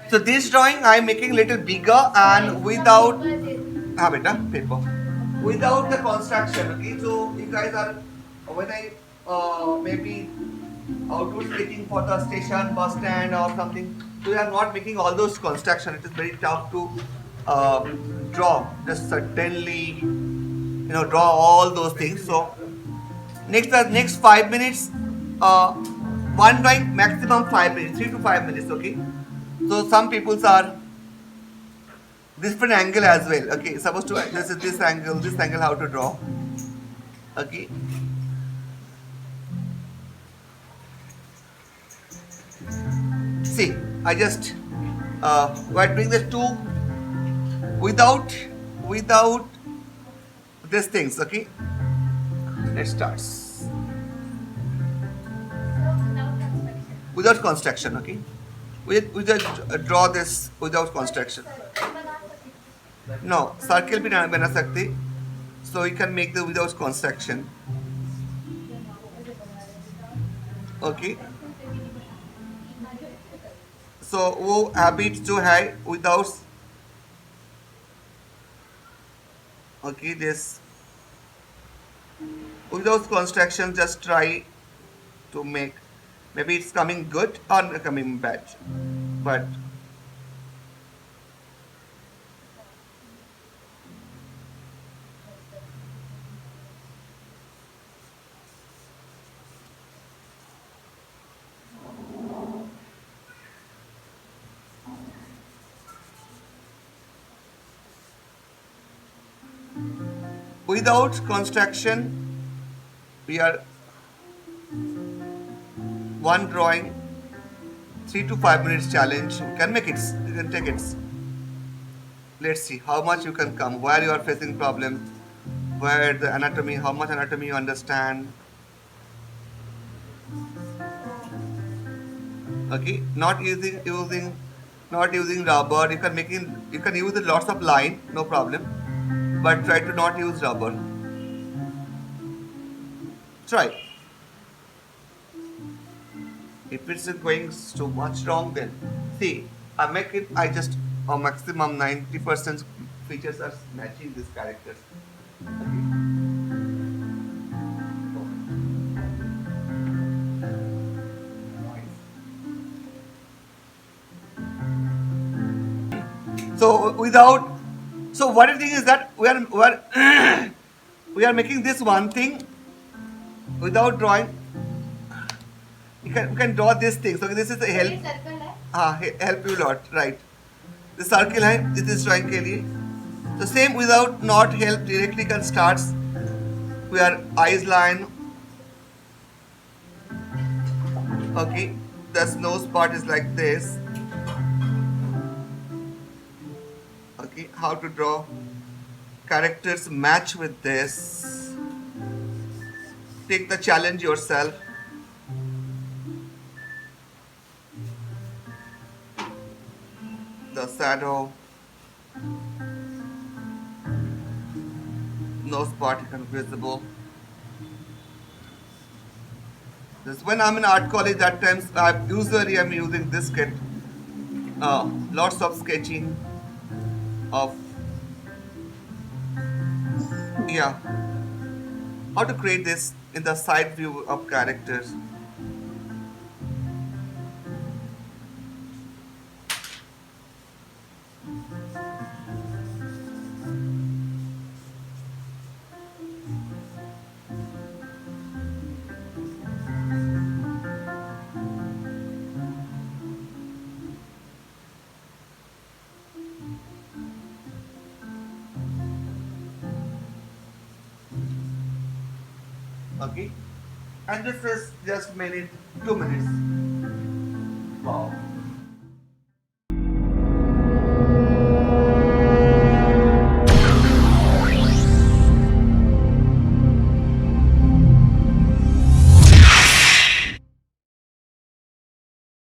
So this drawing I am making little bigger and without beta paper without the construction. Okay, so you guys are when I maybe outdoor skating for the station, bus stand or something. So we are not making all those construction. It is very tough to draw. Just suddenly, draw all those things. So next 5 minutes, one drawing maximum 5 minutes, 3 to 5 minutes. Okay. So some people's are different angle as well. Okay. Supposed to this is this angle how to draw. Okay. See, I just we're doing the two without these things. Okay, let's start without construction. Okay, we just draw this without construction. No, circle भी बना सकते, so you can make the without construction. Okay, so वो habit जो है without okay this without construction just try to make maybe it's coming good or coming bad but without construction we are one drawing 3 to 5 minutes challenge. You can make it, you can take it. Let's see how much you can come, where you are facing problem, where the anatomy, how much anatomy you understand. Okay, not using rubber. You can use lots of line, no problem, but try to not use rubber. Try. If it's going so much wrong, then see, I make it. I just maximum 90% features are matching these characters. So without, so what the thing is that we are making this one thing without drawing. We can draw this thing. So this is a help. Help you a lot, right? The circle है, this is drawing के लिए. So same without not help directly can start. We are eyes line. Okay, the nose part is like this. Okay, how to draw characters match with this. Take the challenge yourself. The shadow, nose part is visible. This when I'm in art college, that times usually I'm using this kit. Lots of sketching of how to create this in the side view of characters. Okay, and this is just 2 minutes. Wow.